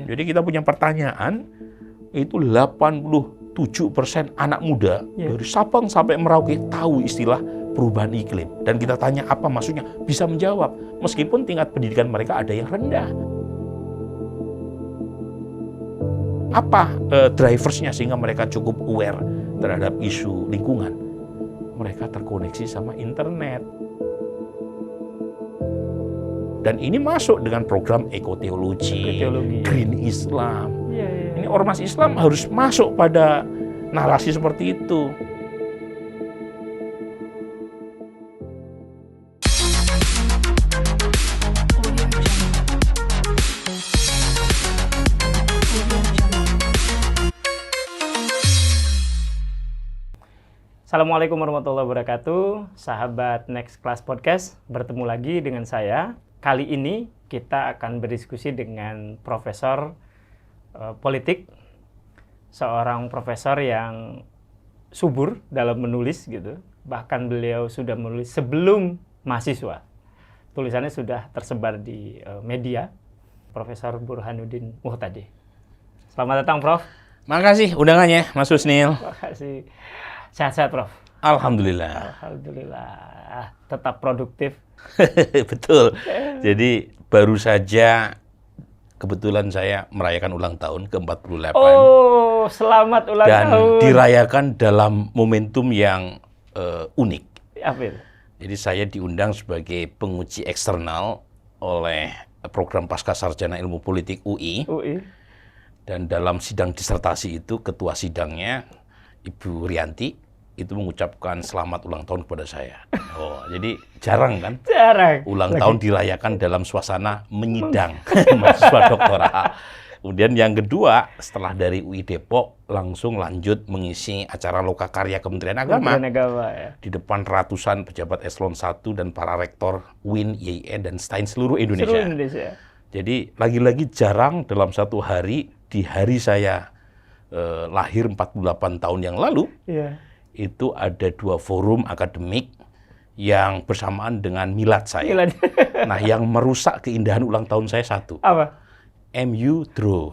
Jadi kita punya pertanyaan, itu 87% anak muda dari Sabang sampai Merauke tahu istilah perubahan iklim. Dan kita tanya apa maksudnya, bisa menjawab. Meskipun tingkat pendidikan mereka ada yang rendah. Apa driversnya sehingga mereka cukup aware terhadap isu lingkungan? Mereka terkoneksi sama internet. Dan ini masuk dengan program ekoteologi, Green Islam. Ini ormas Islam harus masuk pada narasi seperti itu. Assalamualaikum warahmatullahi wabarakatuh, sahabat Next Class Podcast, bertemu lagi dengan saya. Kali ini kita akan berdiskusi dengan profesor politik, seorang profesor yang subur dalam menulis gitu. Bahkan beliau sudah menulis sebelum mahasiswa. Tulisannya sudah tersebar di media. Profesor Burhanuddin Muhtadi. Selamat datang, Prof. Makasih undangannya, Mas Husnil. Makasih. Sehat-sehat, Prof. Alhamdulillah. Alhamdulillah. Tetap produktif. Betul. Jadi baru saja kebetulan saya merayakan ulang tahun ke-48. Oh, selamat ulang tahun. Dan dirayakan dalam momentum yang unik. Apa itu? Jadi saya diundang sebagai penguji eksternal oleh program Pascasarjana Ilmu Politik UI. Dan dalam sidang disertasi itu ketua sidangnya Ibu Rianti itu mengucapkan selamat ulang tahun kepada saya. Oh, jadi jarang kan? Jarang. Ulang tahun dirayakan dalam suasana menyidang mahasiswa doktoral. Kemudian yang kedua, setelah dari UI Depok langsung lanjut mengisi acara Lokakarya Kementerian Agama. Ya. Di depan ratusan pejabat eselon 1 dan para rektor UIN, YIN, dan STAIN seluruh Indonesia. Jadi lagi-lagi jarang dalam satu hari, di hari saya lahir 48 tahun yang lalu, itu ada 2 forum akademik yang bersamaan dengan milad saya. Nah, yang merusak keindahan ulang tahun saya satu. Apa? MU draw.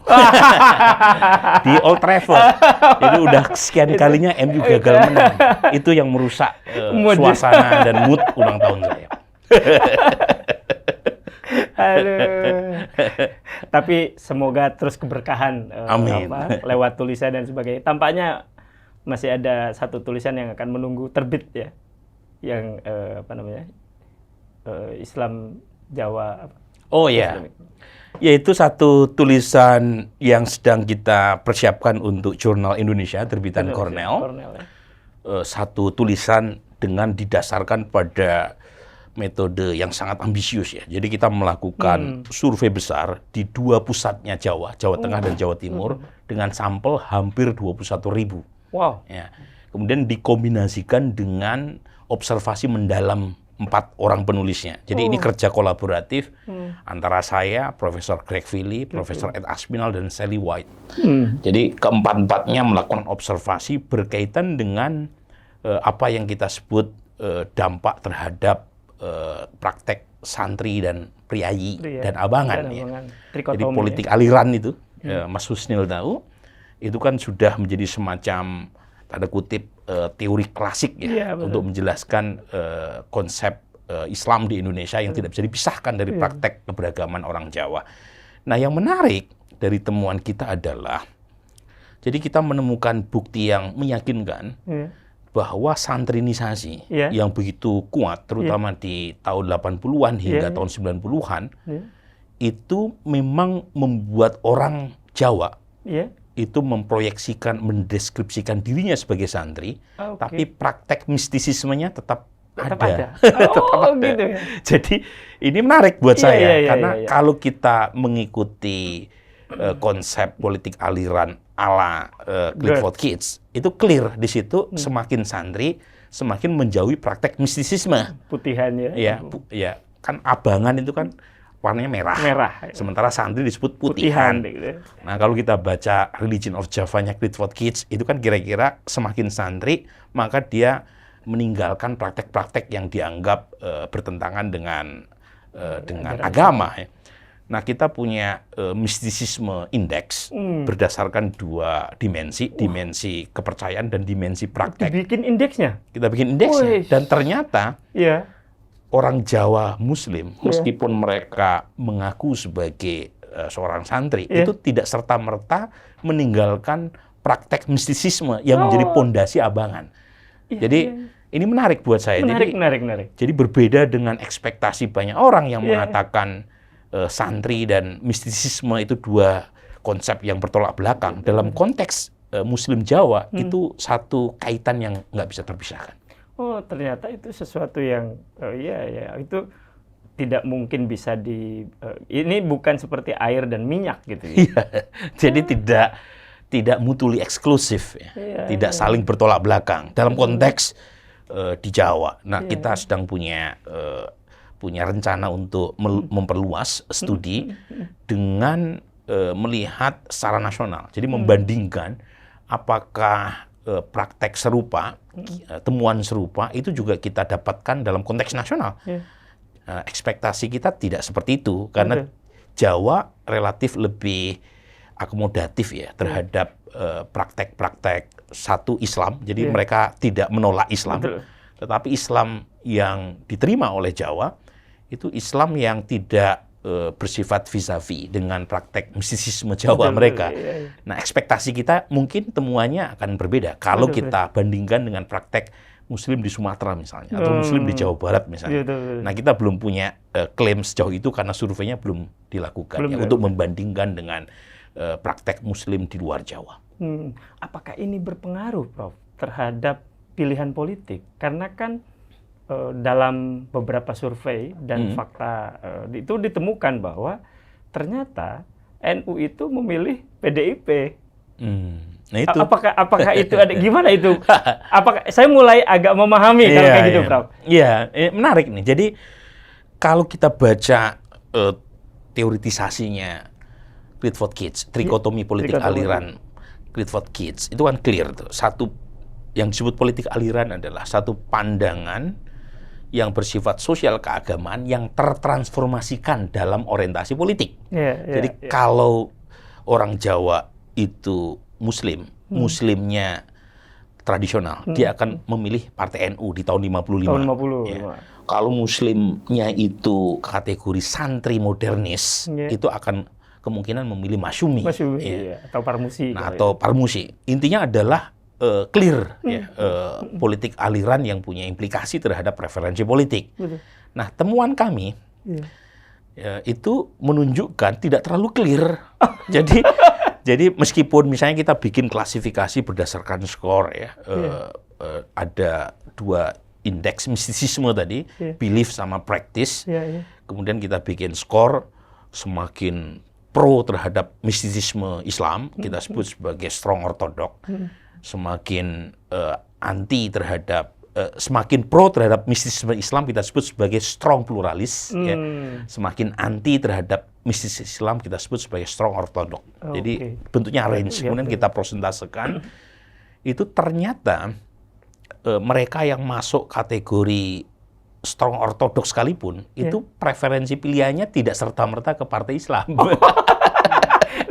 Di Old Trafford. Jadi udah sekian kalinya MU gagal menang. Itu yang merusak suasana dan mood ulang tahun saya. Aduh. Tapi semoga terus keberkahan Amin. Lewat tulisan dan sebagainya. Tampaknya masih ada satu tulisan yang akan menunggu terbit ya, yang Islam Jawa. Oh ya, yaitu satu tulisan yang sedang kita persiapkan untuk Jurnal Indonesia terbitan Cornell. Ya. Satu tulisan dengan didasarkan pada metode yang sangat ambisius ya. Jadi kita melakukan survei besar di 2 pusatnya Jawa Tengah dan Jawa Timur dengan sampel hampir 21.000. Wow. Ya. Kemudian dikombinasikan dengan observasi mendalam 4 orang penulisnya. Jadi ini kerja kolaboratif antara saya, Profesor Greg Vili, Profesor Ed Aspinall, dan Sally White. Jadi keempat-empatnya melakukan observasi berkaitan dengan apa yang kita sebut dampak terhadap praktek santri dan priayi dan abangan. Ya. Jadi politik aliran itu, Mas Husnil tahu, itu kan sudah menjadi semacam tanda kutip teori klasik ya, untuk menjelaskan konsep Islam di Indonesia yang tidak bisa dipisahkan dari praktek keberagaman orang Jawa. Nah, yang menarik dari temuan kita adalah, jadi kita menemukan bukti yang meyakinkan bahwa santrinisasi yang begitu kuat, terutama di tahun 80-an hingga tahun 90-an, itu memang membuat orang Jawa itu memproyeksikan, mendeskripsikan dirinya sebagai santri, tapi praktek mistisismenya tetap ada. Tetap ada. Gitu ya? Jadi ini menarik buat saya, karena kalau kita mengikuti konsep politik aliran ala Clifford Geertz, itu clear di situ semakin santri, semakin menjauhi praktek mistisisme. Putihan ya. Ya, kan abangan itu kan warnanya merah. Sementara santri disebut putihan. Nah, kalau kita baca Religion of Java-nya Clifford Geertz, itu kan kira-kira semakin santri, maka dia meninggalkan praktek-praktek yang dianggap bertentangan dengan agama. Ya. Nah, kita punya mistisisme indeks berdasarkan 2 dimensi, dimensi kepercayaan dan dimensi praktek. Dibikin indeksnya? Kita bikin indeksnya. Wih. Dan ternyata orang Jawa Muslim, meskipun mereka mengaku sebagai seorang santri, itu tidak serta-merta meninggalkan praktek mistisisme yang menjadi pondasi abangan. Jadi ini menarik buat saya. Menarik. Jadi berbeda dengan ekspektasi banyak orang yang mengatakan santri dan mistisisme itu 2 konsep yang bertolak belakang. Dalam konteks Muslim Jawa itu satu kaitan yang nggak bisa terpisahkan. Oh, ternyata itu sesuatu yang itu tidak mungkin bisa ini bukan seperti air dan minyak gitu ya. Iya. Jadi tidak mutually eksklusif, tidak saling bertolak belakang dalam konteks di Jawa. Nah, kita sedang punya rencana untuk memperluas studi dengan melihat secara nasional. Jadi membandingkan apakah praktek serupa, temuan serupa itu juga kita dapatkan dalam konteks nasional. Ekspektasi kita tidak seperti itu karena Jawa relatif lebih akomodatif ya terhadap praktek-praktek satu Islam. Jadi mereka tidak menolak Islam. Tetapi Islam yang diterima oleh Jawa itu Islam yang tidak bersifat vis-a-vis dengan praktek mistisisme Jawa mereka. Nah, ekspektasi kita mungkin temuannya akan berbeda kalau kita bandingkan dengan praktek Muslim di Sumatera misalnya, atau Muslim di Jawa Barat misalnya. Nah, kita belum punya klaim sejauh itu karena surveinya belum dilakukan untuk membandingkan dengan praktek Muslim di luar Jawa. Apakah ini berpengaruh, Prof, terhadap pilihan politik? Karena kan dalam beberapa survei dan fakta itu ditemukan bahwa ternyata NU itu memilih PDIP. Nah itu. Apakah itu ada gimana itu? Apakah saya mulai agak memahami kalau kayak gitu, Prof? Iya, menarik nih. Jadi kalau kita baca teoritisasinya Clifford Geertz, trikotomi politik aliran Clifford Geertz, itu kan clear tuh. Satu yang disebut politik aliran adalah satu pandangan yang bersifat sosial keagamaan yang tertransformasikan dalam orientasi politik. Jadi kalau orang Jawa itu Muslim, Muslimnya tradisional, dia akan memilih Partai NU di tahun 55. Tahun 55. Ya. Kalau Muslimnya itu kategori santri modernis, itu akan kemungkinan memilih Masyumi. Atau Parmusi. Nah, atau Parmusi. Intinya adalah clear politik aliran yang punya implikasi terhadap preferensi politik. Nah, temuan kami itu menunjukkan tidak terlalu clear. Jadi meskipun misalnya kita bikin klasifikasi berdasarkan skor ada 2 indeks mistisisme tadi, belief sama practice. Kemudian kita bikin skor semakin pro terhadap mistisisme Islam, kita sebut sebagai strong orthodox. Semakin anti terhadap semakin pro terhadap mistisisme Islam kita sebut sebagai strong pluralis, semakin anti terhadap mistisisme Islam kita sebut sebagai strong orthodox. Jadi bentuknya range, kemudian kita prosentasekan. Itu ternyata mereka yang masuk kategori strong orthodox sekalipun itu preferensi pilihannya tidak serta-merta ke partai Islam.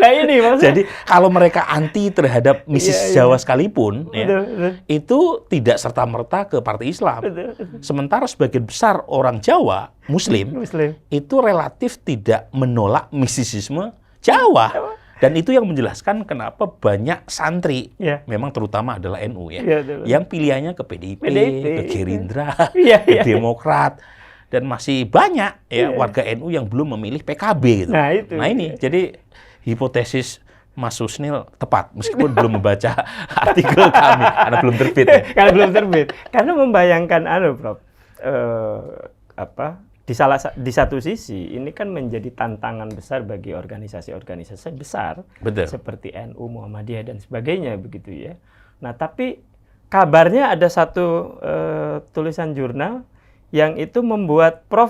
Nah ini maksudnya. Jadi kalau mereka anti terhadap misis Jawa sekalipun, itu tidak serta-merta ke partai Islam. Sementara sebagian besar orang Jawa, Muslim, itu relatif tidak menolak mistisisme Jawa. Dan itu yang menjelaskan kenapa banyak santri, memang terutama adalah NU yang pilihannya ke PDIP, ke Gerindra, ke Demokrat. Dan masih banyak warga NU yang belum memilih PKB. Gitu. Nah ini, jadi hipotesis Mas Susnil tepat, meskipun belum membaca artikel kami, karena belum terbit. Karena belum terbit. Karena membayangkan, Prof, di satu sisi, ini kan menjadi tantangan besar bagi organisasi-organisasi besar, seperti NU, Muhammadiyah, dan sebagainya, begitu ya. Nah, tapi kabarnya ada satu tulisan jurnal yang itu membuat Prof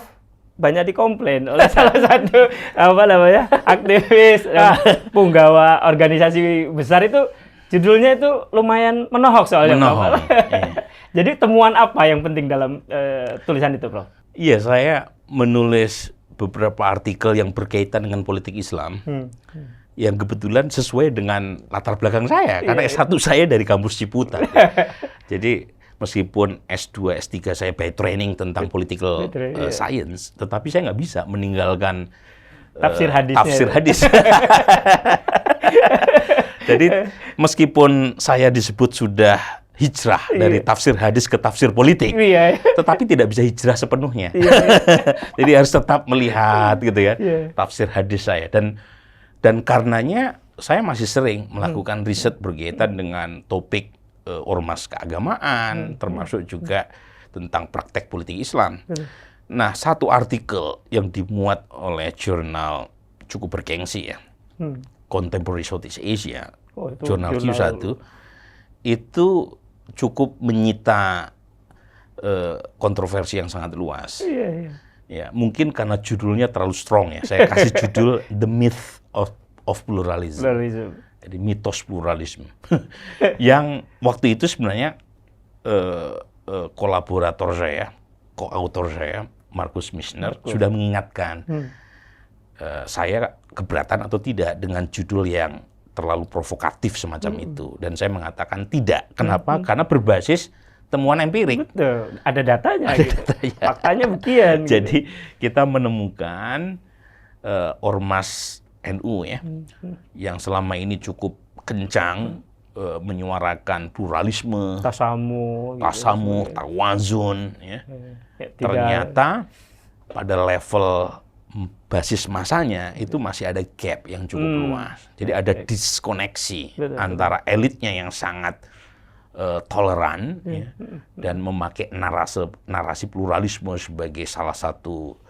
banyak dikomplain oleh salah satu aktivis punggawa organisasi besar itu, judulnya itu lumayan menohok soalnya. Jadi temuan apa yang penting dalam tulisan itu, Prof? Iya, saya menulis beberapa artikel yang berkaitan dengan politik Islam yang kebetulan sesuai dengan latar belakang saya, karena S1 saya dari kampus Ciputat. Jadi meskipun S2, S3 saya by training tentang political science, tetapi saya nggak bisa meninggalkan tafsir hadis. Jadi meskipun saya disebut sudah hijrah dari tafsir hadis ke tafsir politik, tetapi tidak bisa hijrah sepenuhnya. Jadi harus tetap melihat gitu ya tafsir hadis saya, dan karenanya saya masih sering melakukan riset berkaitan dengan topik ormas keagamaan, termasuk juga tentang praktek politik Islam. Nah, satu artikel yang dimuat oleh jurnal cukup bergengsi ya, Contemporary Southeast Asia, jurnal Q1, itu cukup menyita kontroversi yang sangat luas. Ya, mungkin karena judulnya terlalu strong ya. Saya kasih judul The Myth of Pluralism. Jadi mitos pluralisme. Yang waktu itu sebenarnya kolaborator saya, co-author saya, Markus Michener, sudah mengingatkan saya keberatan atau tidak dengan judul yang terlalu provokatif semacam itu. Dan saya mengatakan tidak. Kenapa? Karena berbasis temuan empirik. Betul. Ada datanya. Ada datanya. Faktanya buktian. Jadi kita menemukan ormas NU ya, yang selama ini cukup kencang menyuarakan pluralisme, tasamuh, tawazun, ya. Ternyata pada level basis masanya itu masih ada gap yang cukup luas. Jadi ada diskoneksi antara elitnya yang sangat toleran ya, dan memakai narasi pluralisme sebagai salah satu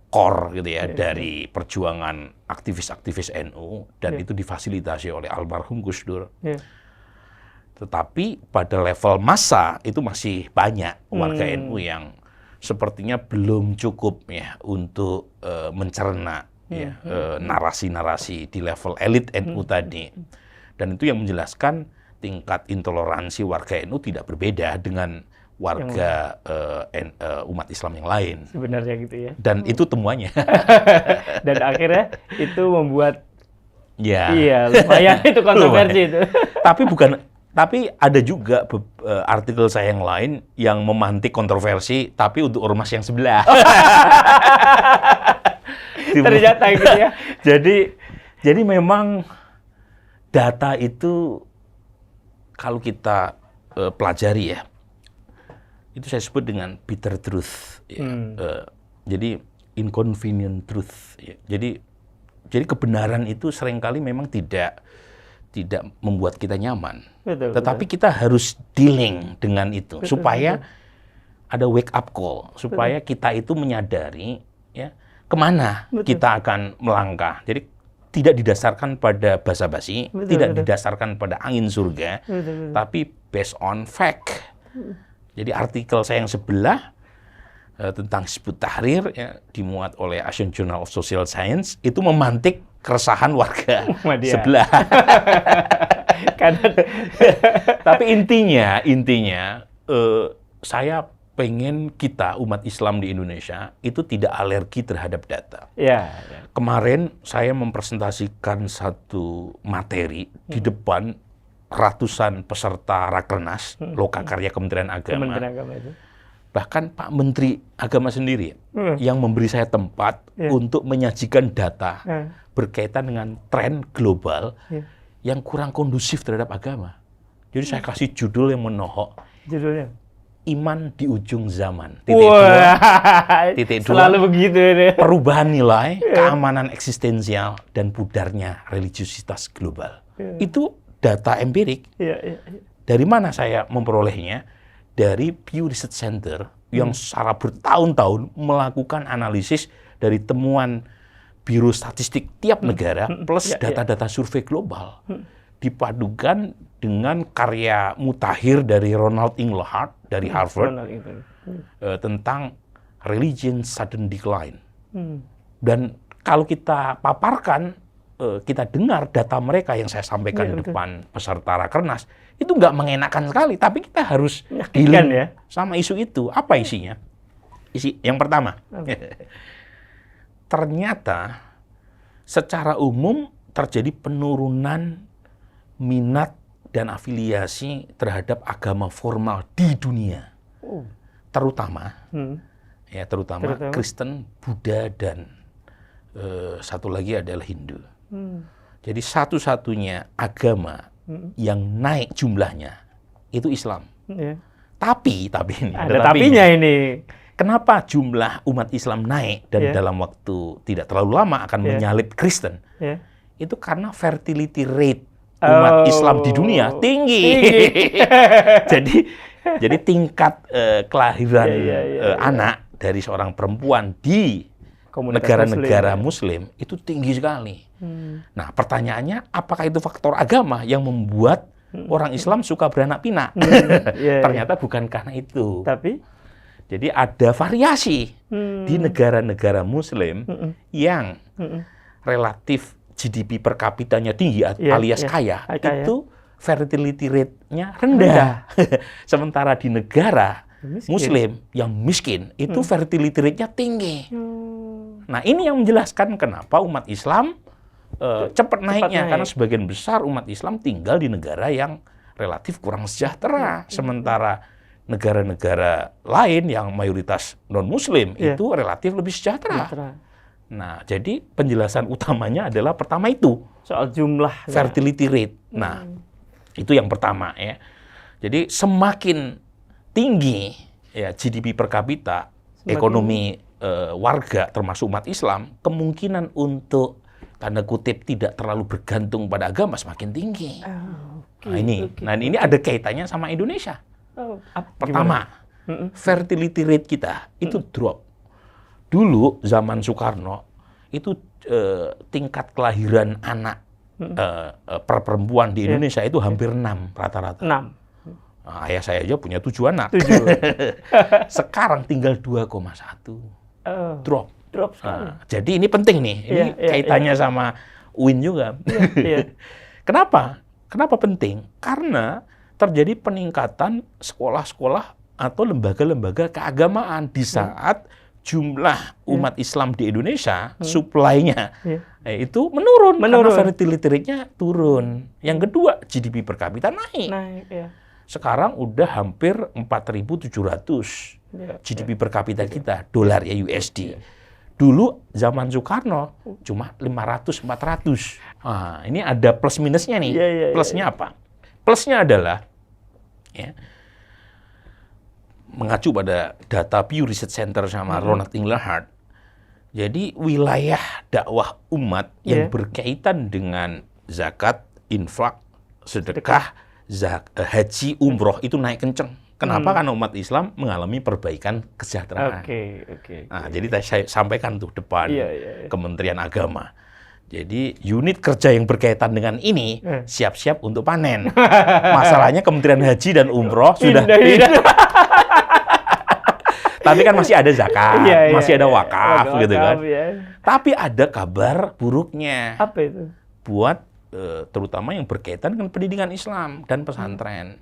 core gitu ya dari perjuangan aktivis-aktivis NU, dan itu difasilitasi oleh almarhum Gus Dur. Tetapi pada level massa itu masih banyak warga NU yang sepertinya belum cukup ya untuk mencerna ya, narasi-narasi di level elit NU tadi. Dan itu yang menjelaskan tingkat intoleransi warga NU tidak berbeda dengan warga umat Islam yang lain. Sebenarnya gitu ya. Dan itu temuannya. Dan akhirnya itu membuat iya lumayan itu kontroversi itu. Tapi ada juga artikel saya yang lain yang memantik kontroversi, tapi untuk ormas yang sebelah. Ternyata gitu ya. Jadi memang data itu kalau kita pelajari ya, itu saya sebut dengan bitter truth. Ya. Jadi inconvenient truth. Ya. Jadi kebenaran itu seringkali memang tidak membuat kita nyaman. Tetapi kita harus dealing dengan itu supaya ada wake up call, supaya kita itu menyadari ya kemana kita akan melangkah. Jadi tidak didasarkan pada basa-basi, tidak didasarkan pada angin surga, tapi based on fact. Jadi artikel saya yang sebelah tentang Hizbut Tahrir ya, dimuat oleh Asian Journal of Social Science, itu memantik keresahan warga sebelah. Tapi intinya saya pengen kita umat Islam di Indonesia itu tidak alergi terhadap data. Kemarin saya mempresentasikan satu materi di depan ratusan peserta Rakernas Lokakarya Kementerian Agama. Bahkan Pak Menteri Agama sendiri yang memberi saya tempat untuk menyajikan data berkaitan dengan tren global yang kurang kondusif terhadap agama. Jadi saya kasih judul yang menohok. Judulnya? Iman di ujung zaman. Titik dua. Selalu begitu ya. Perubahan nilai, keamanan eksistensial, dan pudarnya religiusitas global. Itu data empirik. Dari mana saya memperolehnya? Dari Pew Research Center yang secara bertahun-tahun melakukan analisis dari temuan Biro Statistik tiap negara plus data-data survei global. Dipadukan dengan karya mutakhir dari Ronald Inglehart dari Harvard tentang Religion Sudden Decline. Dan kalau kita paparkan, kita dengar data mereka yang saya sampaikan di depan peserta Rakernas, itu nggak mengenakan sekali, tapi kita harus dealing sama isu itu. Apa isinya? Isi yang pertama, ternyata secara umum terjadi penurunan minat dan afiliasi terhadap agama formal di dunia. Terutama Kristen, Buddha, dan satu lagi adalah Hindu. Jadi satu-satunya agama yang naik jumlahnya itu Islam. Tapi ini ada tapinya ini. Kenapa jumlah umat Islam naik dan dalam waktu tidak terlalu lama akan menyalip Kristen? Itu karena fertility rate umat Islam di dunia tinggi. Jadi tingkat kelahiran anak dari seorang perempuan di negara-negara Muslim itu tinggi sekali. Nah, pertanyaannya, apakah itu faktor agama yang membuat orang Islam suka beranak pinak? Ternyata bukan karena itu. Jadi ada variasi di negara-negara Muslim yang relatif GDP per kapitanya tinggi alias kaya, itu fertility rate-nya rendah. Sementara di negara Muslim yang miskin, itu fertility rate-nya tinggi. Nah, ini yang menjelaskan kenapa umat Islam cepat naiknya. Karena sebagian besar umat Islam tinggal di negara yang relatif kurang sejahtera. Sementara negara-negara lain yang mayoritas non-Muslim itu relatif lebih sejahtera. Nah, jadi penjelasan utamanya adalah pertama itu. Soal jumlah. Fertility rate. Nah, itu yang pertama ya. Jadi semakin tinggi GDP per kapita, ekonomi warga termasuk umat Islam, kemungkinan untuk tanda kutip tidak terlalu bergantung pada agama semakin tinggi. Nah, ini ada kaitannya sama Indonesia. Pertama, fertility rate kita itu drop. Dulu zaman Soekarno itu tingkat kelahiran anak per perempuan di Indonesia itu hampir 6 rata-rata. 6. Nah, ayah saya aja punya 7 anak. 7. Sekarang tinggal 2,1. Drop sekali. Nah, jadi ini penting nih. Ini kaitannya sama UIN juga. Kenapa penting? Karena terjadi peningkatan sekolah-sekolah atau lembaga-lembaga keagamaan di saat jumlah umat Islam di Indonesia, supply-nya itu menurun. Karena fertility rate-nya turun. Yang kedua, GDP per kapita naik. Sekarang udah hampir 4.700 GDP per kapita kita, dolar ya USD. Dulu zaman Soekarno cuma 500-400. Nah, ini ada plus minusnya nih. Plusnya apa? Plusnya adalah mengacu pada data Pew Research Center sama Ronald Engelhardt. Jadi wilayah dakwah umat yang berkaitan dengan zakat, infak, sedekah, haji, umroh itu naik kenceng. Kenapa? Karena umat Islam mengalami perbaikan kesejahteraan. Nah, jadi saya sampaikan tuh depan Kementerian Agama. Jadi unit kerja yang berkaitan dengan ini siap-siap untuk panen. Masalahnya Kementerian Haji dan Umroh sudah tapi kan masih ada zakat, masih ada wakaf gitu kan. Tapi ada kabar buruknya. Apa itu? Buat terutama yang berkaitan dengan pendidikan Islam dan pesantren.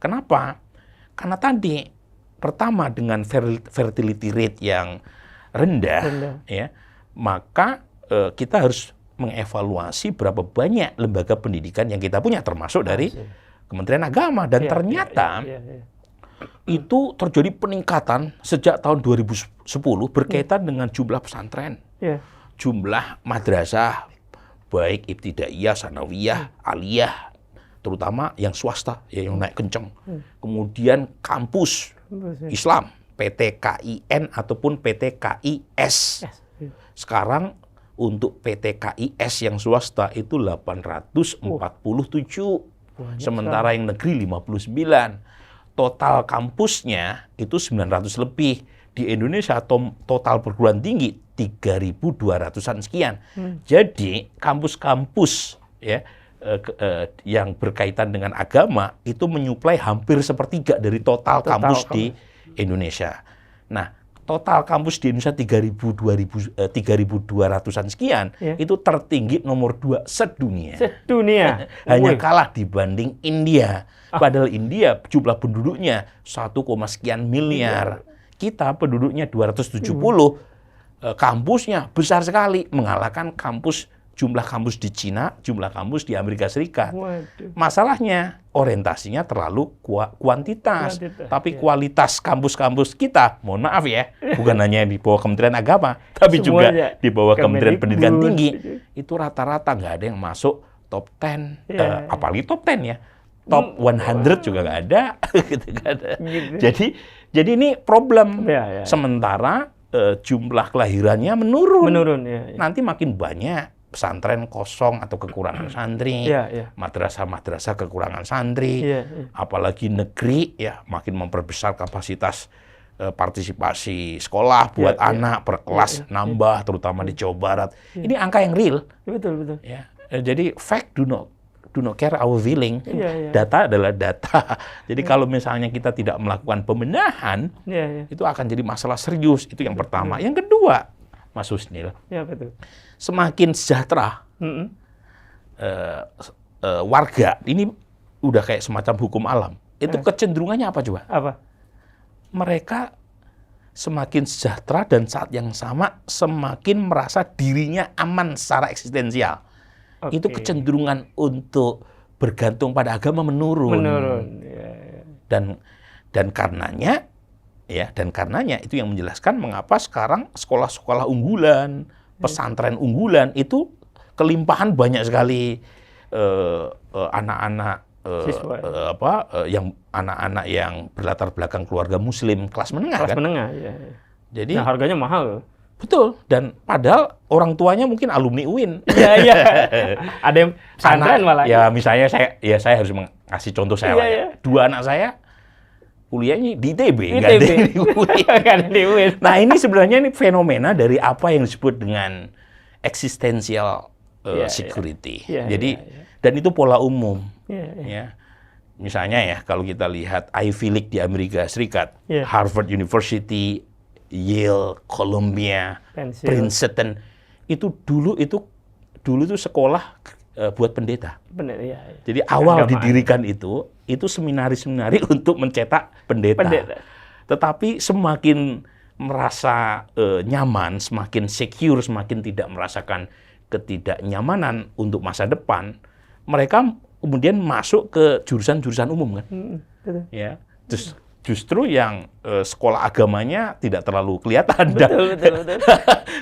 Kenapa? Karena tadi pertama dengan fertility rate yang rendah. Ya, maka kita harus mengevaluasi berapa banyak lembaga pendidikan yang kita punya, termasuk dari Kementerian Agama. Dan ternyata itu terjadi peningkatan sejak tahun 2010 berkaitan dengan jumlah pesantren, jumlah madrasah, baik ibtidaiyah, sanawiyah, aliyah, terutama yang swasta yang naik kenceng. Kemudian kampus Islam, PTKIN ataupun PTKIS. Sekarang untuk PTKIS yang swasta itu 847, sementara yang negeri 59. Total kampusnya itu 900 lebih. Di Indonesia total perguruan tinggi 3.200-an sekian. Jadi kampus-kampus yang berkaitan dengan agama itu menyuplai hampir sepertiga dari total kampus di Indonesia. Nah, total kampus di Indonesia 3.200-an sekian itu tertinggi nomor 2 sedunia. Hanya kalah dibanding India. Padahal India jumlah penduduknya 1, sekian miliar. Kita penduduknya 270. kampusnya besar sekali, mengalahkan jumlah kampus di Cina, jumlah kampus di Amerika Serikat. Waduh. Masalahnya orientasinya terlalu kuantitas, tapi iya. kualitas kampus-kampus kita, mohon maaf ya, bukan hanya di bawah Kementerian Agama, tapi juga Semuanya. di bawah Kementerian Pendidikan Kemendikbud. Tinggi, itu rata-rata nggak ada yang masuk top 10, Iya. apalagi top 10 ya, top 100 juga nggak ada, gitu, nggak ada. Gitu. Jadi ini problem. Iya. Sementara jumlah kelahirannya menurun. Ya. Nanti makin banyak pesantren kosong atau kekurangan santri, Iya. madrasah-madrasah kekurangan santri, Iya. apalagi negeri ya makin memperbesar kapasitas partisipasi sekolah buat Iya. anak per kelas nambah, terutama di Jawa Barat. Ini angka yang real. Betul. Ya. Jadi fact do not care our feeling. Iya. Data adalah data. Jadi kalau misalnya kita tidak melakukan pembenahan, Iya. itu akan jadi masalah serius. Itu yang pertama. Yang kedua, Mas Husnil, Ya, betul. semakin sejahtera warga, ini udah kayak semacam hukum alam. Itu kecenderungannya apa coba? Apa? Mereka semakin sejahtera dan saat yang sama semakin merasa dirinya aman secara eksistensial. Oke. Itu kecenderungan untuk bergantung pada agama menurun. Ya. Dan karenanya itu yang menjelaskan mengapa sekarang sekolah-sekolah unggulan, pesantren unggulan itu kelimpahan banyak sekali anak-anak yang anak-anak yang berlatar belakang keluarga muslim kelas menengah. Kelas kan? menengah, ya. Jadi Nah, harganya mahal. betul, dan padahal orang tuanya mungkin alumni UIN. Iya. Ada yang pesantren malah. Ya misalnya saya harus mengasih contoh saya. Iya. Dua anak saya kuliahnya di ITB, nggak ITB. ada di UIN. Nggak ada di UIN. Nah ini sebenarnya fenomena dari apa yang disebut dengan existential security. Jadi dan itu pola umum. Ya. Misalnya ya kalau kita lihat Ivy League di Amerika Serikat, Harvard University, Yale, Columbia, Princeton, itu dulu itu sekolah buat pendeta. Benar, ya. Jadi awal didirikan itu seminari-seminari untuk mencetak pendeta. Tetapi semakin merasa nyaman, semakin secure, semakin tidak merasakan ketidaknyamanan untuk masa depan, mereka kemudian masuk ke jurusan-jurusan umum kan. Betul. Ya. Justru yang sekolah agamanya tidak terlalu kelihatan. Betul.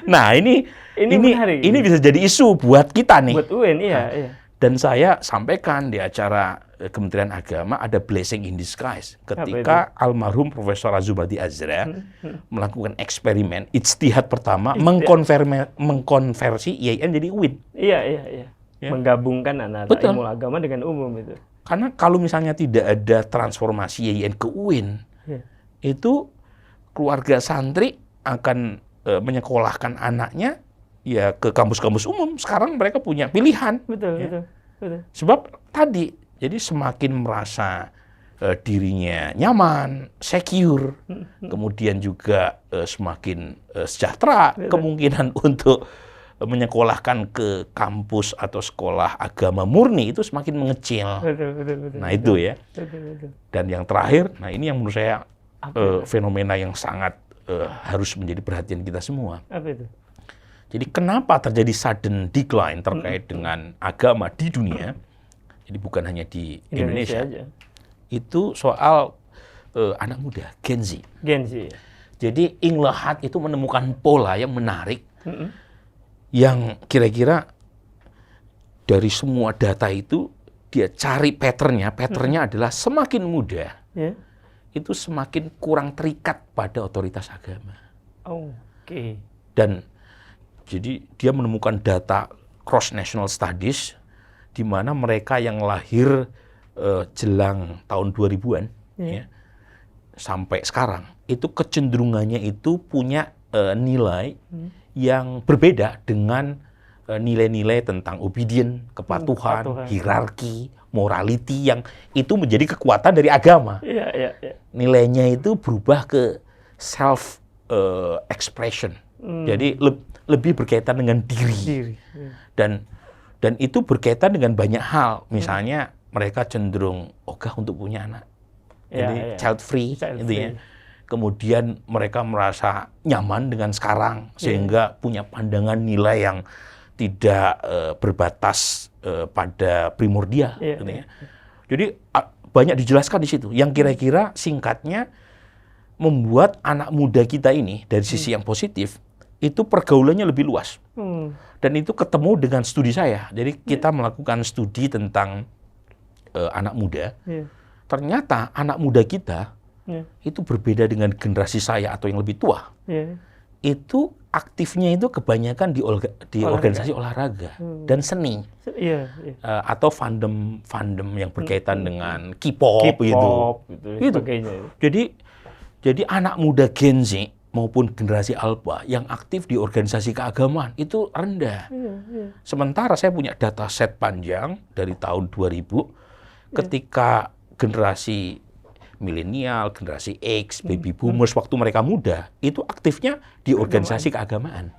Nah, ini bisa jadi isu buat kita nih. Buat UIN, iya. Dan saya sampaikan di acara Kementerian Agama ada blessing in disguise ketika almarhum Profesor Azubadi Azra melakukan eksperimen ijtihad pertama mengkonversi IAIN jadi UIN. Iya. Ya. Menggabungkan anak-anak ilmu agama dengan umum itu. Karena kalau misalnya tidak ada transformasi IAIN ke UIN, itu keluarga santri akan menyekolahkan anaknya ya ke kampus-kampus umum. Sekarang mereka punya pilihan. Betul. Sebab tadi, jadi semakin merasa dirinya nyaman, secure, kemudian juga semakin sejahtera, kemungkinan untuk menyekolahkan ke kampus atau sekolah agama murni itu semakin mengecil. Betul. Nah itu ya. Betul. Dan yang terakhir, nah ini yang menurut saya fenomena yang sangat harus menjadi perhatian kita semua. Apa itu? Jadi kenapa terjadi sudden decline terkait dengan agama di dunia? Jadi bukan hanya di Indonesia aja. Itu soal anak muda, Gen Z. Jadi Inglehat itu menemukan pola yang menarik, yang kira-kira dari semua data itu dia cari patternnya adalah semakin muda, itu semakin kurang terikat pada otoritas agama. Oke. Dan jadi dia menemukan data cross national studies di mana mereka yang lahir jelang tahun 2000-an ya, sampai sekarang itu kecenderungannya itu punya nilai yang berbeda dengan nilai-nilai tentang obedient, kepatuhan, hierarki, morality yang itu menjadi kekuatan dari agama. Iya. Nilainya itu berubah ke self expression. Jadi lebih berkaitan dengan diri. Dan itu berkaitan dengan banyak hal. Misalnya mereka cenderung ogah untuk punya anak. Jadi child free gitu ya. kemudian mereka merasa nyaman dengan sekarang, sehingga punya pandangan nilai yang tidak berbatas pada primordial. Gitu ya. Jadi banyak dijelaskan di situ, yang kira-kira singkatnya membuat anak muda kita ini dari sisi yang positif, itu pergaulannya lebih luas. Dan itu ketemu dengan studi saya. Jadi kita melakukan studi tentang anak muda. Ternyata anak muda kita itu berbeda dengan generasi saya atau yang lebih tua. Itu aktifnya itu kebanyakan di organisasi olahraga dan seni. Atau fandom yang berkaitan dengan K-pop gitu. Jadi anak muda Gen Z maupun generasi Alpha yang aktif di organisasi keagamaan itu rendah. Sementara saya punya data set panjang dari tahun 2000 ketika generasi milenial, generasi X, baby boomers waktu mereka muda itu aktifnya di organisasi keagamaan.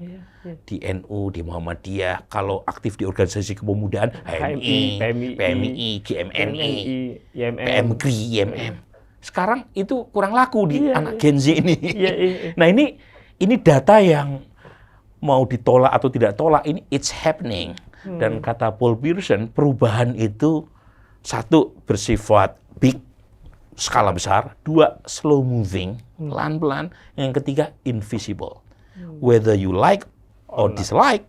Di NU, di Muhammadiyah, kalau aktif di organisasi kepemudaan HMI, PMI, GMNI, PMGRI, IMM. Sekarang itu kurang laku di anak Gen Z ini. Nah ini data yang mau ditolak atau tidak tolak, ini it's happening. Dan kata Paul Pierson, perubahan itu satu bersifat big, skala besar, dua slow moving, pelan-pelan, yang ketiga invisible. Whether you like or dislike,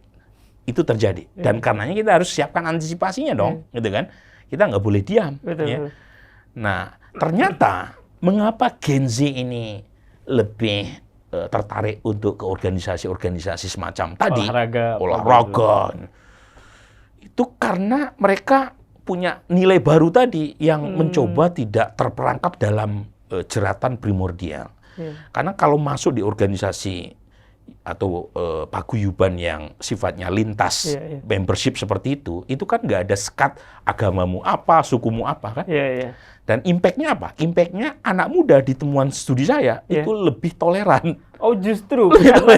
itu terjadi. Dan karenanya kita harus siapkan antisipasinya dong, gitu kan? Kita nggak boleh diam. Ya. Nah, ternyata mengapa Gen Z ini lebih tertarik untuk ke organisasi-organisasi semacam tadi, olahraga, itu karena mereka punya nilai baru tadi yang mencoba tidak terperangkap dalam jeratan primordial. Karena kalau masuk di organisasi atau paguyuban yang sifatnya lintas membership seperti itu kan nggak ada sekat agamamu apa, sukumu apa kan? Dan impact-nya apa? Impact-nya anak muda di temuan studi saya itu lebih toleran. Oh justru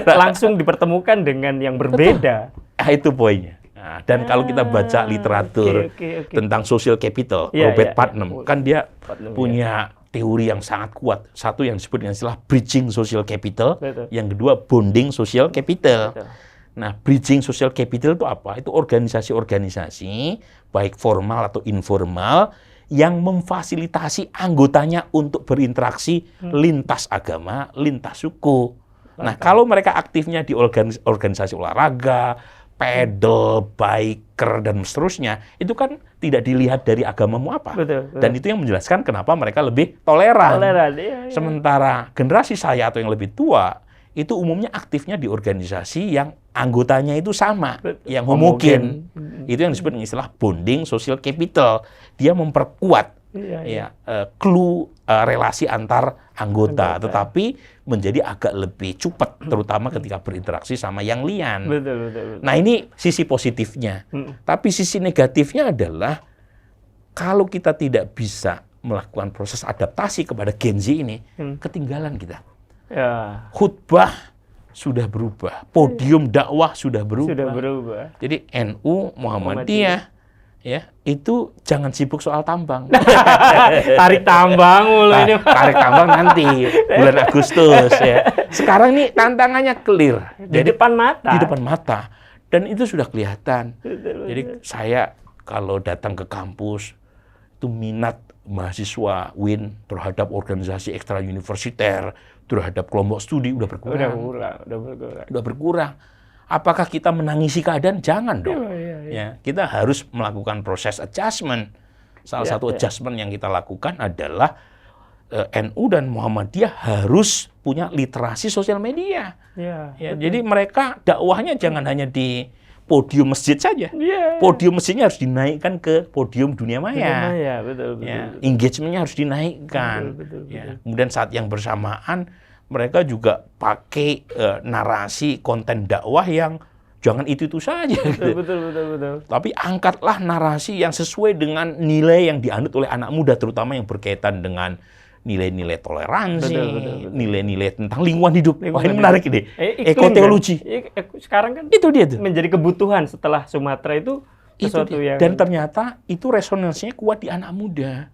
langsung dipertemukan dengan yang berbeda. Nah, itu poinnya. Nah, dan kalau kita baca literatur tentang social capital, Robert Putnam, kan dia punya teori yang sangat kuat. Satu yang disebut dengan istilah bridging social capital, yang kedua bonding social capital. Nah, bridging social capital itu apa? Itu organisasi-organisasi, baik formal atau informal, yang memfasilitasi anggotanya untuk berinteraksi lintas agama, lintas suku. Nah, kalau mereka aktifnya di organisasi olahraga, pedal, biker, dan seterusnya, itu kan tidak dilihat dari agamamu apa. Dan itu yang menjelaskan kenapa mereka lebih toleran. Sementara generasi saya atau yang lebih tua, itu umumnya aktifnya di organisasi yang anggotanya itu sama, yang homogen. Itu yang disebut dengan istilah bonding social capital. Dia memperkuat clue relasi antar anggota, tetapi menjadi agak lebih cepat, terutama ketika berinteraksi sama yang lian. Nah ini sisi positifnya. Tapi sisi negatifnya adalah kalau kita tidak bisa melakukan proses adaptasi kepada Gen Z ini, ketinggalan kita. Khutbah sudah berubah, podium dakwah sudah berubah. Jadi NU, Muhammadiyah, ya itu jangan sibuk soal tambang. Tarik tambang mulu ini. Tarik tambang nanti bulan Agustus ya. Sekarang nih tantangannya clear di depan mata. Di depan mata. Dan itu sudah kelihatan. Jadi saya kalau datang ke kampus itu minat mahasiswa WIN terhadap organisasi ekstra universiter, terhadap kelompok studi udah berkurang. Apakah kita menangisi keadaan? Jangan dong. Ya, kita harus melakukan proses adjustment. Salah satu adjustment yang kita lakukan adalah NU dan Muhammadiyah harus punya literasi sosial media. Jadi mereka dakwahnya jangan hanya di podium masjid saja. Podium masjidnya harus dinaikkan ke podium dunia maya. Engagementnya harus dinaikkan. Kemudian saat yang bersamaan mereka juga pakai narasi konten dakwah yang jangan itu saja. Betul. Tapi angkatlah narasi yang sesuai dengan nilai yang dianut oleh anak muda, terutama yang berkaitan dengan nilai-nilai toleransi, nilai-nilai tentang lingkungan hidup. Wah, ini menarik ini. Ekoteologi. Sekarang kan itu dia tuh. Menjadi kebutuhan setelah Sumatera itu sesuatu yang... Dan ternyata itu resonansinya kuat di anak muda.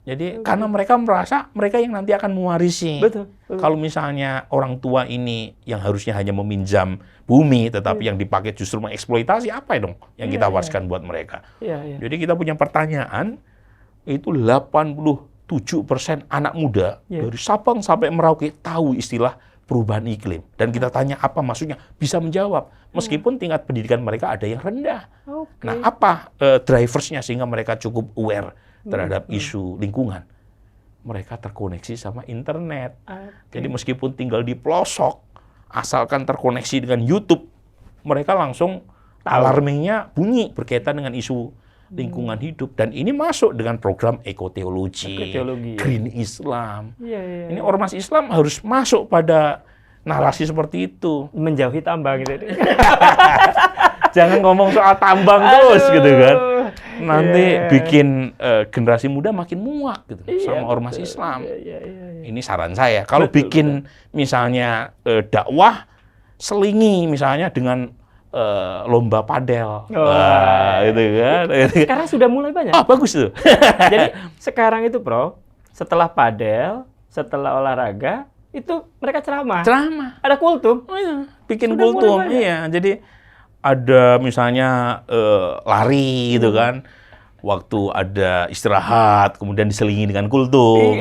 Jadi karena mereka merasa mereka yang nanti akan mewarisi. Betul. Kalau misalnya orang tua ini yang harusnya hanya meminjam bumi, tetapi yang dipakai justru mengeksploitasi, apa dong yang kita wariskan buat mereka? Jadi kita punya pertanyaan, itu 87% anak muda dari Sabang sampai Merauke tahu istilah perubahan iklim. Dan kita tanya apa maksudnya, bisa menjawab. Meskipun tingkat pendidikan mereka ada yang rendah. Nah, apa driversnya sehingga mereka cukup aware terhadap isu lingkungan? Mereka terkoneksi sama internet. Jadi meskipun tinggal di pelosok, asalkan terkoneksi dengan YouTube, mereka langsung alarmingnya bunyi berkaitan dengan isu lingkungan hidup. Dan ini masuk dengan program ekoteologi, Green Islam. Ini ormas Islam harus masuk pada narasi seperti itu. Menjauhi tambang gitu. Jangan ngomong soal tambang terus gitu kan. Nanti bikin generasi muda makin muak gitu sama ormas Islam. Ini saran saya. Kalau bikin misalnya dakwah, selingi misalnya dengan lomba padel, gitu kan. Sekarang sudah mulai banyak. Bagus tuh. Jadi sekarang itu, Prof, setelah padel, setelah olahraga, itu mereka ceramah. Ada kultum. Bikin kultum. Iya, jadi ada misalnya lari gitu kan. Waktu ada istirahat, kemudian diselingi dengan kultum.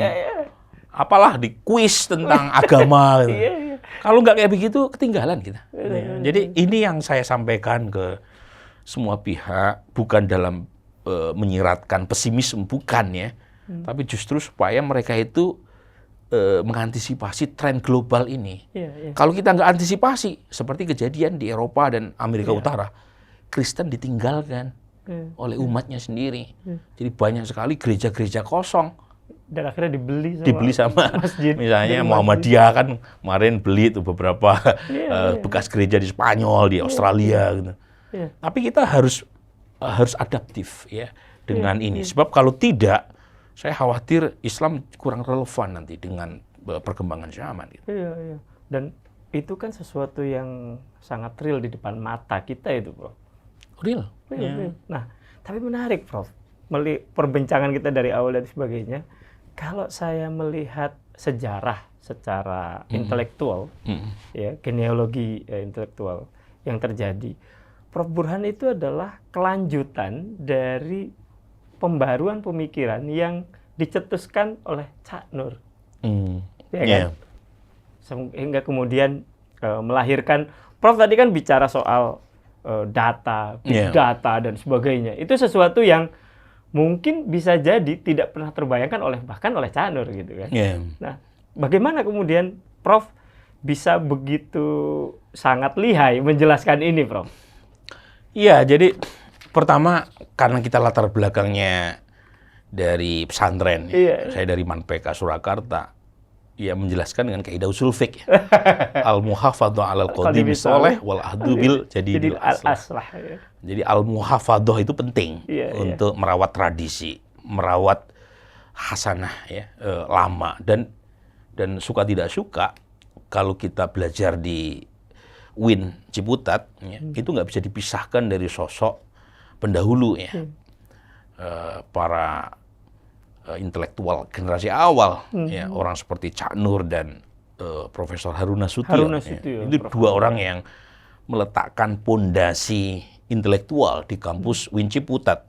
Apalah di kuis tentang agama gitu. Kalau nggak kayak begitu, ketinggalan kita. Jadi ini yang saya sampaikan ke semua pihak, bukan dalam menyiratkan pesimisme, bukan ya. Tapi justru supaya mereka itu mengantisipasi tren global ini. Kalau kita nggak antisipasi, seperti kejadian di Eropa dan Amerika Utara, Kristen ditinggalkan oleh umatnya sendiri. Jadi banyak sekali gereja-gereja kosong. Dan akhirnya dibeli sama masjid. Misalnya Muhammadiyah kan kemarin beli tuh beberapa bekas gereja di Spanyol, di Australia gitu. Tapi kita harus adaptif ya dengan ini. Sebab kalau tidak, saya khawatir Islam kurang relevan nanti dengan perkembangan zaman gitu. Dan itu kan sesuatu yang sangat real di depan mata kita itu, Prof. Real. Nah, tapi menarik, Prof. Perbincangan kita dari awal dan sebagainya. Kalau saya melihat sejarah secara intelektual, ya genealogi intelektual yang terjadi, Prof. Burhan itu adalah kelanjutan dari pembaruan pemikiran yang dicetuskan oleh Cak Nur, ya kan? Sehingga kemudian melahirkan. Prof. tadi kan bicara soal data, big data dan sebagainya. Itu sesuatu yang mungkin bisa jadi tidak pernah terbayangkan bahkan oleh Cak Nur gitu kan. Nah, bagaimana kemudian Prof bisa begitu sangat lihai menjelaskan ini, Prof? Iya, jadi pertama karena kita latar belakangnya dari pesantren, saya dari Manpeka Surakarta, ya menjelaskan dengan kaidah usul fiqh. Al-muhafadhah 'alal qadimi sholeh wal ahdu bil jadidil aslah. Jadi al-muhafadhah itu penting untuk merawat tradisi, merawat hasanah ya, lama dan suka tidak suka kalau kita belajar di UIN Ciputat ya, itu nggak bisa dipisahkan dari sosok pendahulu ya. Para intelektual generasi awal ya, orang seperti Cak Nur dan Profesor Harun Nasution. Itu dua orang yang meletakkan pondasi intelektual di kampus UIN Ciputat.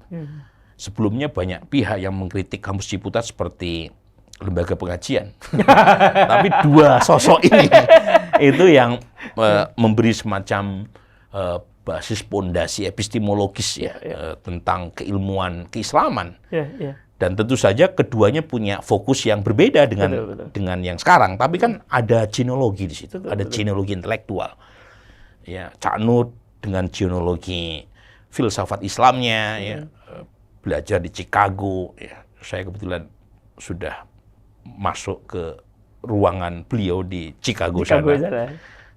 Sebelumnya banyak pihak yang mengkritik kampus Ciputat seperti lembaga pengajian. Tapi dua sosok ini itu yang memberi semacam basis pondasi epistemologis ya, tentang keilmuan keislaman. Dan tentu saja keduanya punya fokus yang berbeda dengan yang sekarang. Tapi kan ada genealogi di situ, ada genealogi intelektual. Ya, Cak Nur dengan genealogi filsafat Islamnya, ya, belajar di Chicago. Ya, saya kebetulan sudah masuk ke ruangan beliau di Chicago sana.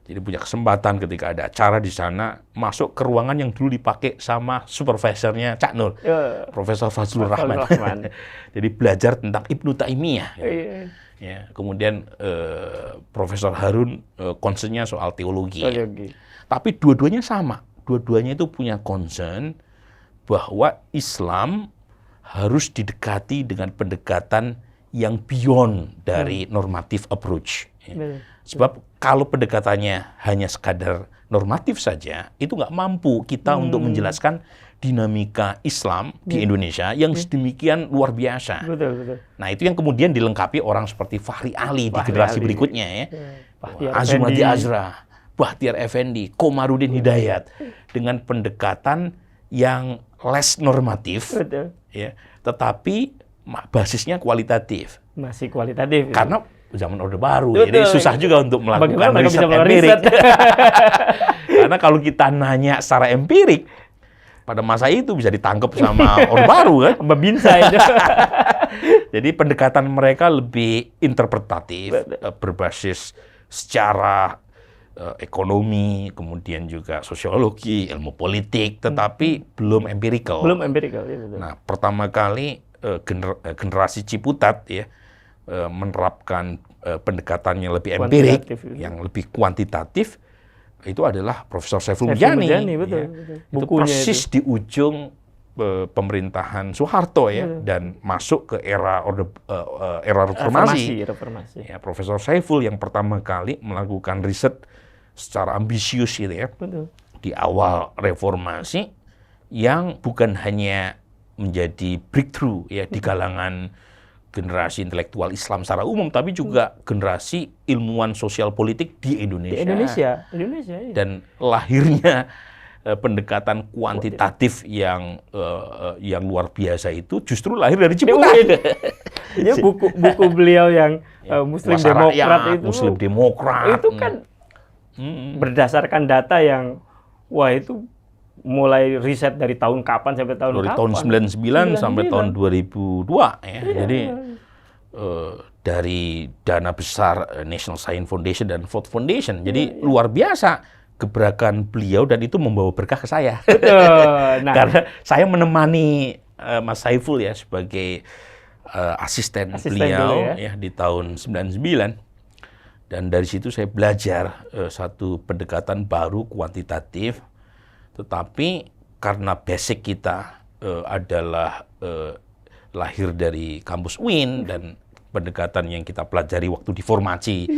Jadi punya kesempatan ketika ada acara di sana masuk ke ruangan yang dulu dipakai sama supervisornya Cak Nur, Profesor Fazlur Rahman. Jadi belajar tentang Ibnu Taimiyah. Ya, kemudian Profesor Harun concernnya soal teologi. Ya. Tapi dua-duanya sama. Dua-duanya itu punya concern bahwa Islam harus didekati dengan pendekatan yang beyond dari normative approach. Ya. Sebab kalau pendekatannya hanya sekadar normatif saja, itu nggak mampu kita untuk menjelaskan dinamika Islam di Indonesia yang sedemikian luar biasa. Betul. Nah, itu yang kemudian dilengkapi orang seperti Fahri Ali di generasi berikutnya ya. Azumati Azra, Bahtiar Effendi, Komarudin Hidayat dengan pendekatan yang less normatif, ya, tetapi basisnya kualitatif. Masih kualitatif. Karena zaman Orde Baru, jadi susah juga untuk melakukan riset bisa empirik. Karena kalau kita nanya secara empirik, pada masa itu bisa ditangkap sama Orde Baru kan? Babinsa itu. Jadi pendekatan mereka lebih interpretatif, berbasis secara ekonomi, kemudian juga sosiologi, ilmu politik, tetapi belum empirical. Belum empirical, ya betul. Nah, pertama kali generasi Ciputat ya menerapkan pendekatan yang lebih empirik, yang lebih kuantitatif, itu adalah Profesor Saiful Mujani. Betul. Itu persis di ujung pemerintahan Soeharto ya, dan masuk ke era reformasi. Ya, Profesor Saiful yang pertama kali melakukan riset secara ambisius gitu ya. Betul. Di awal reformasi yang bukan hanya menjadi breakthrough ya di kalangan generasi intelektual Islam secara umum, tapi juga generasi ilmuwan sosial politik di Indonesia. Di Indonesia iya. Dan lahirnya pendekatan kuantitatif yang luar biasa itu justru lahir dari Ciputat. Ya, buku beliau yang Muslim Demokrat itu. Muslim Demokrat. Itu kan berdasarkan data yang itu mulai riset dari tahun kapan sampai tahun dari kapan? Tahun 99 sampai tahun 2002 ya. Jadi dari dana besar National Science Foundation dan Ford Foundation. Jadi luar biasa gebrakan beliau, dan itu membawa berkah ke saya. Nah, karena saya menemani Mas Saiful ya sebagai asisten beliau ya di tahun 99. Dan dari situ saya belajar satu pendekatan baru kuantitatif. Tetapi karena basic kita adalah lahir dari kampus UIN dan pendekatan yang kita pelajari waktu di formasi,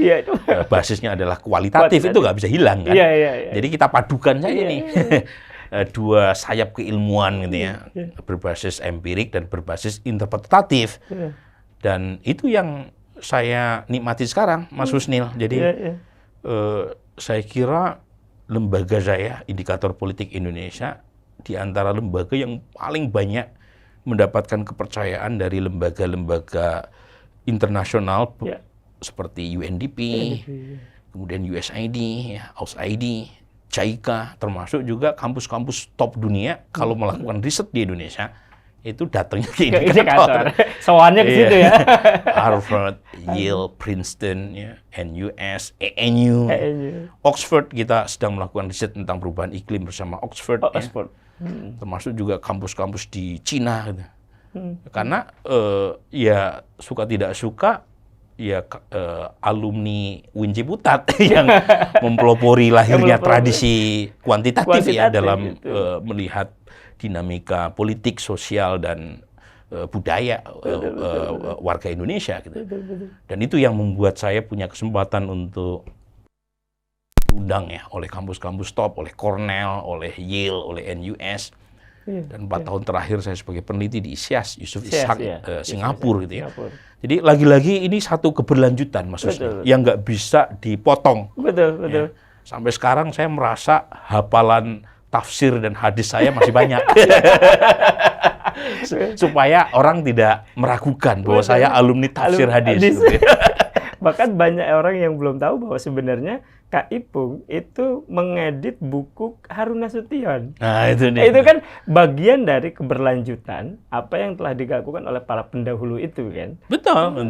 basisnya adalah kualitatif, itu nggak bisa hilang kan. Jadi kita padukan saja nih dua sayap keilmuan gitu ya, berbasis empirik dan berbasis interpretatif. Dan itu yang saya nikmati sekarang, Mas Husnil. Jadi saya kira lembaga saya, Indikator Politik Indonesia, di antara lembaga yang paling banyak mendapatkan kepercayaan dari lembaga-lembaga internasional seperti UNDP, kemudian USAID, AUSAID, JICA, termasuk juga kampus-kampus top dunia kalau melakukan riset di Indonesia, itu datangnya ke Indikator. Soalnya ke situ ya. Harvard, Yale, Princeton, NUS, ANU, Oxford, kita sedang melakukan riset tentang perubahan iklim bersama Oxford. Termasuk juga kampus-kampus di Cina. Gitu. Karena ya suka tidak suka, ya alumni UIN Ciputat yang mempelopori lahirnya tradisi kuantitatif ya dalam melihat dinamika politik, sosial, dan budaya warga Indonesia gitu. Dan itu yang membuat saya punya kesempatan untuk diundang ya oleh kampus-kampus top, oleh Cornell, oleh Yale, oleh NUS. Dan 4 tahun terakhir saya sebagai peneliti di ISIAS, Yusuf Ishak, Singapura gitu ya. Jadi lagi-lagi ini satu keberlanjutan, Mas Husni, yang nggak bisa dipotong. Betul. Ya. Sampai sekarang saya merasa hafalan tafsir dan hadis saya masih banyak. Supaya orang tidak meragukan bahwa saya alumni tafsir hadis. Bahkan banyak orang yang belum tahu bahwa sebenarnya Kak Ipung itu mengedit buku Harun Nasution. Nah, itu nih. Itu kan bagian dari keberlanjutan apa yang telah dilakukan oleh para pendahulu itu kan. Betul.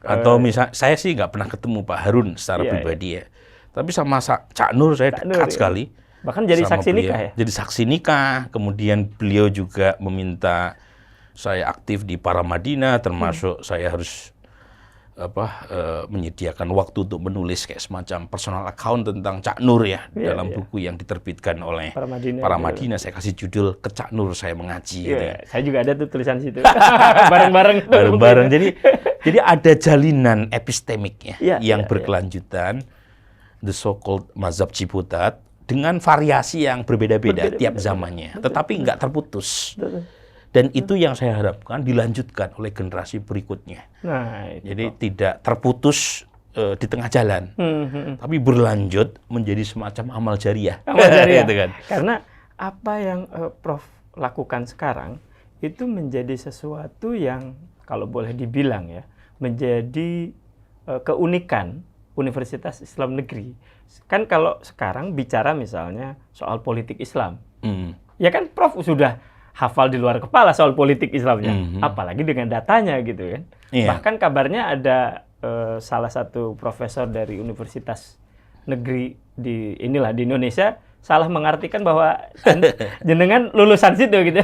Atau misal saya sih nggak pernah ketemu Pak Harun secara pribadi ya. Tapi sama Cak Nur saya dekat sekali. Bahkan jadi saksi nikah ya? Jadi saksi nikah, kemudian beliau juga meminta saya aktif di Paramadina, termasuk saya harus menyediakan waktu untuk menulis kayak semacam personal account tentang Cak Nur ya, dalam buku yang diterbitkan oleh Para Madinah. Saya kasih judul Ke Cak Nur Saya Mengaji. Gitu ya. Saya juga ada tuh tulisan situ. Bareng-bareng. Bareng-bareng. Jadi ada jalinan epistemik yang berkelanjutan, the so-called mazhab Ciputat, dengan variasi yang berbeda-beda tiap zamannya, tetapi nggak terputus. Dan itu yang saya harapkan dilanjutkan oleh generasi berikutnya. Nah, jadi tidak terputus di tengah jalan, tapi berlanjut menjadi semacam amal jariah. Amal jariah. Gitu kan. Karena apa yang Prof lakukan sekarang itu menjadi sesuatu yang kalau boleh dibilang ya, menjadi keunikan Universitas Islam Negeri. Kan kalau sekarang bicara misalnya soal politik Islam, ya kan Prof sudah hafal di luar kepala soal politik Islamnya, apalagi dengan datanya gitu kan. Bahkan kabarnya ada salah satu profesor dari Universitas Negeri di Indonesia salah mengartikan bahwa jenengan lulusan situ gitu.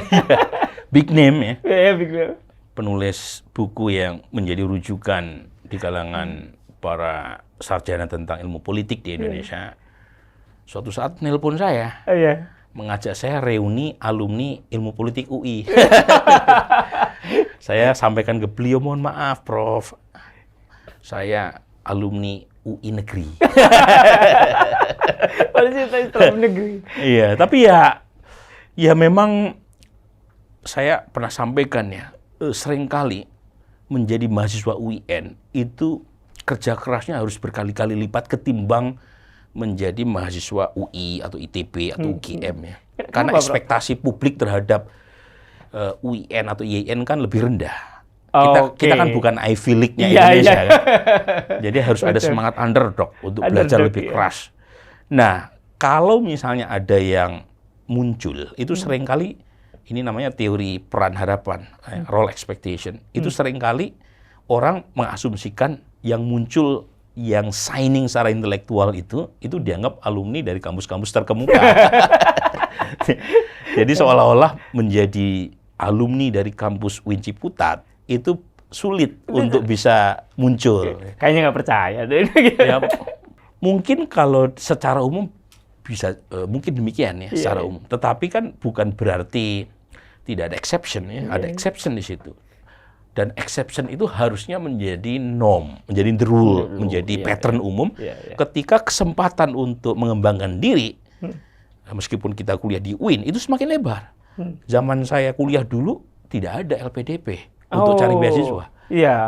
Big name ya. Big name. Penulis buku yang menjadi rujukan di kalangan para sarjana tentang ilmu politik di Indonesia. Suatu saat nelpon saya. Mengajak saya reuni alumni ilmu politik UI. Saya sampaikan ke beliau, mohon maaf Prof, saya alumni UI Negeri. Islam Negeri. Iya, tapi ya memang saya pernah sampaikan ya, seringkali menjadi mahasiswa UIN itu kerja kerasnya harus berkali-kali lipat ketimbang menjadi mahasiswa UI atau ITB atau UGM ya. Karena ekspektasi publik terhadap UIN atau IAIN kan lebih rendah. Kita kan bukan Ivy League-nya Indonesia kan. Jadi harus ada semangat underdog untuk belajar lebih keras. Nah, kalau misalnya ada yang muncul, itu seringkali ini namanya teori peran harapan, role expectation. Itu seringkali orang mengasumsikan yang muncul yang signing secara intelektual itu dianggap alumni dari kampus-kampus terkemuka. Jadi seolah-olah menjadi alumni dari kampus UIN Ciputat itu sulit untuk bisa muncul. Kayaknya nggak percaya. Ya, mungkin kalau secara umum bisa, mungkin demikian ya secara umum. Tetapi kan bukan berarti tidak ada exception ya, ada exception di situ. Dan exception itu harusnya menjadi norm, menjadi the rule, menjadi pattern umum. Ketika kesempatan untuk mengembangkan diri, meskipun kita kuliah di UIN, itu semakin lebar. Zaman saya kuliah dulu, tidak ada LPDP untuk cari beasiswa.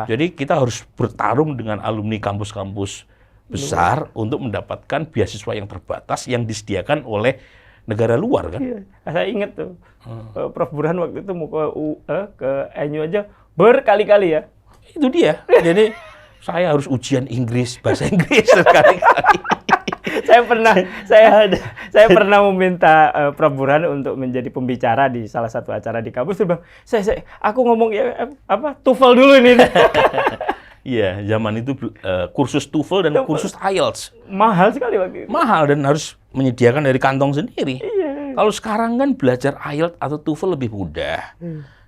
Jadi kita harus bertarung dengan alumni kampus-kampus besar untuk mendapatkan beasiswa yang terbatas yang disediakan oleh negara luar kan. Saya ingat tuh, Prof Burhan waktu itu mau ke NU aja berkali-kali ya. Itu dia. Jadi saya harus ujian Inggris, bahasa Inggris berkali-kali. saya pernah meminta Prof Burhan untuk menjadi pembicara di salah satu acara di kampus. Dia bilang, aku ngomong TOEFL dulu ini. Iya, zaman itu kursus TOEFL dan kursus IELTS. Mahal sekali waktu itu. Mahal dan harus menyediakan dari kantong sendiri. Kalau sekarang kan belajar IELTS atau TOEFL lebih mudah.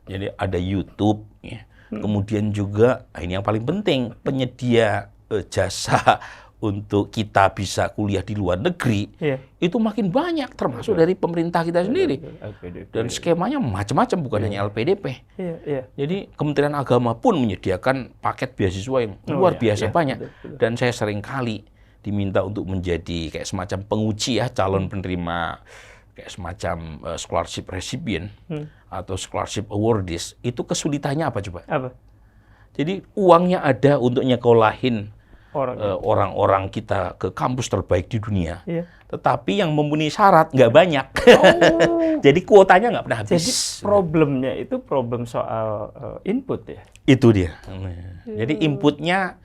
Jadi ada YouTube, ya. Kemudian juga ini yang paling penting, penyedia jasa untuk kita bisa kuliah di luar negeri itu makin banyak, termasuk dari pemerintah kita sendiri. Dan skemanya macam-macam, bukan hanya LPDP. Jadi Kementerian Agama pun menyediakan paket beasiswa yang luar biasa banyak. Dan saya sering kali diminta untuk menjadi kayak semacam penguji ya, calon penerima kayak semacam scholarship recipient atau scholarship awardees. Itu kesulitannya apa coba? Jadi uangnya ada untuk nyekolahin orang-orang kita ke kampus terbaik di dunia. Tetapi yang memenuhi syarat nggak banyak. Jadi kuotanya nggak pernah habis. Jadi problemnya itu problem soal input ya? Itu dia. Jadi inputnya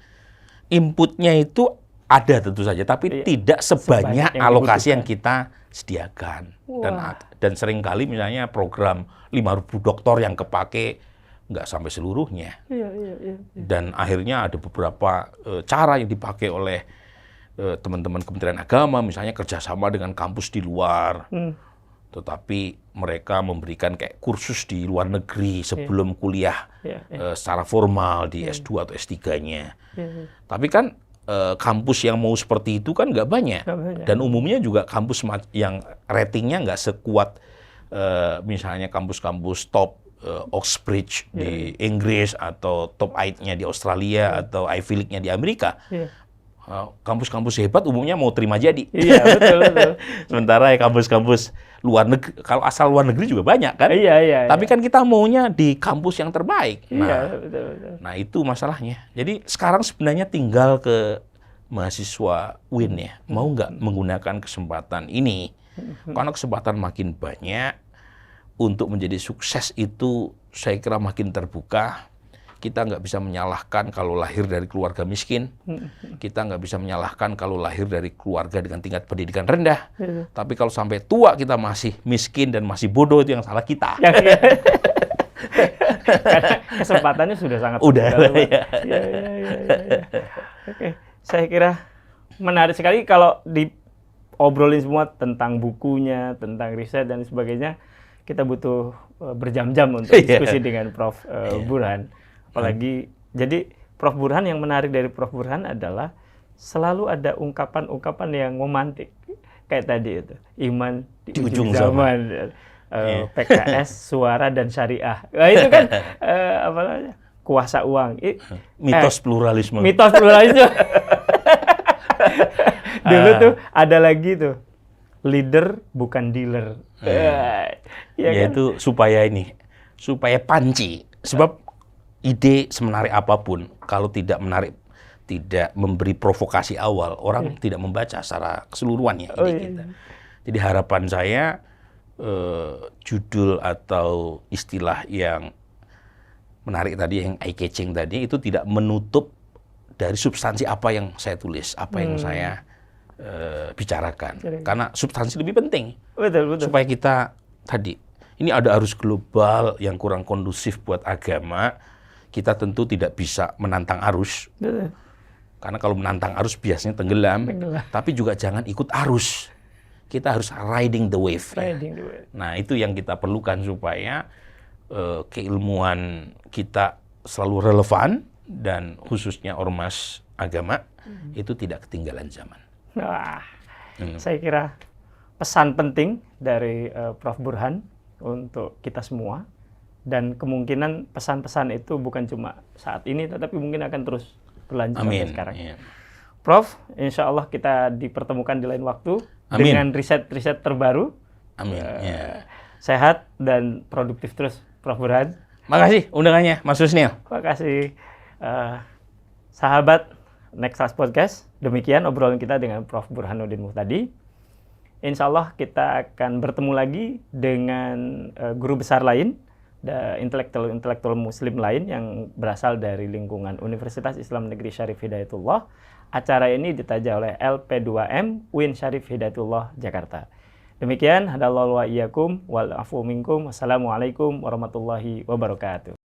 itu ada tentu saja, tapi tidak sebanyak alokasi yang kita sediakan. Dan seringkali misalnya program 5.000 doktor yang kepake nggak sampai seluruhnya. Dan akhirnya ada beberapa cara yang dipakai oleh teman-teman Kementerian Agama, misalnya kerjasama dengan kampus di luar. Tetapi mereka memberikan kayak kursus di luar negeri sebelum kuliah secara formal di S2 atau S3-nya. Tapi kan kampus yang mau seperti itu kan nggak banyak. Dan umumnya juga kampus yang ratingnya nggak sekuat misalnya kampus-kampus top Oxbridge di Inggris atau top 8-nya di Australia atau Ivy League-nya di Amerika. Kampus-kampus hebat umumnya mau terima jadi. Iya, betul. Sementara ya kampus-kampus luar negeri, kalau asal luar negeri juga banyak kan? Iya. Tapi kan kita maunya di kampus yang terbaik. Betul. Nah itu masalahnya. Jadi sekarang sebenarnya tinggal ke mahasiswa UIN ya, mau nggak menggunakan kesempatan ini? Karena kesempatan makin banyak untuk menjadi sukses itu saya kira makin terbuka. Kita nggak bisa menyalahkan kalau lahir dari keluarga miskin. Kita nggak bisa menyalahkan kalau lahir dari keluarga dengan tingkat pendidikan rendah. Tapi kalau sampai tua kita masih miskin dan masih bodoh, itu yang salah kita. Karena kesempatannya sudah sangat ya. Oke, saya kira menarik sekali kalau diobrolin semua tentang bukunya, tentang riset dan sebagainya. Kita butuh berjam-jam untuk diskusi dengan Prof. Burhan. Apalagi, jadi Prof. Burhan, yang menarik dari Prof. Burhan adalah selalu ada ungkapan-ungkapan yang romantik. Kayak tadi itu, iman di ujung zaman. PKS, suara dan syariah. Nah, itu kan apa namanya? Kuasa uang. Mitos pluralisme. Mitos pluralisme. Dulu tuh ada lagi tuh, leader bukan dealer. Yaitu kan? supaya panci. Sebab ide semenarik apapun, kalau tidak memberi provokasi awal, orang tidak membaca secara keseluruhan ya ide kita. Jadi harapan saya judul atau istilah yang menarik tadi, yang eye-catching tadi, itu tidak menutup dari substansi apa yang saya tulis, apa yang saya bicarakan. Karena substansi lebih penting. Betul. Supaya kita tadi, ini ada arus global yang kurang kondusif buat agama, kita tentu tidak bisa menantang arus. Karena kalau menantang arus biasanya tenggelam. Tapi juga jangan ikut arus. Kita harus riding the wave. Nah, itu yang kita perlukan supaya keilmuan kita selalu relevan dan khususnya ormas agama itu tidak ketinggalan zaman. Saya kira pesan penting dari Prof. Burhan untuk kita semua. Dan kemungkinan pesan-pesan itu bukan cuma saat ini, tetapi mungkin akan terus berlanjut sampai sekarang. Prof, insya Allah kita dipertemukan di lain waktu dengan riset-riset terbaru. Sehat dan produktif terus, Prof. Burhan. Makasih undangannya, Mas Husnil. Makasih, sahabat Next Class Podcast. Demikian obrolan kita dengan Prof. Burhanuddin Muhtadi. Insya Allah kita akan bertemu lagi dengan guru besar lain, intelektual muslim lain yang berasal dari lingkungan Universitas Islam Negeri Syarif Hidayatullah. Acara ini ditaja oleh LP2M UIN Syarif Hidayatullah Jakarta. Demikian, hadallahu wa iyyakum wal afu minkum. Wassalamualaikum warahmatullahi wabarakatuh.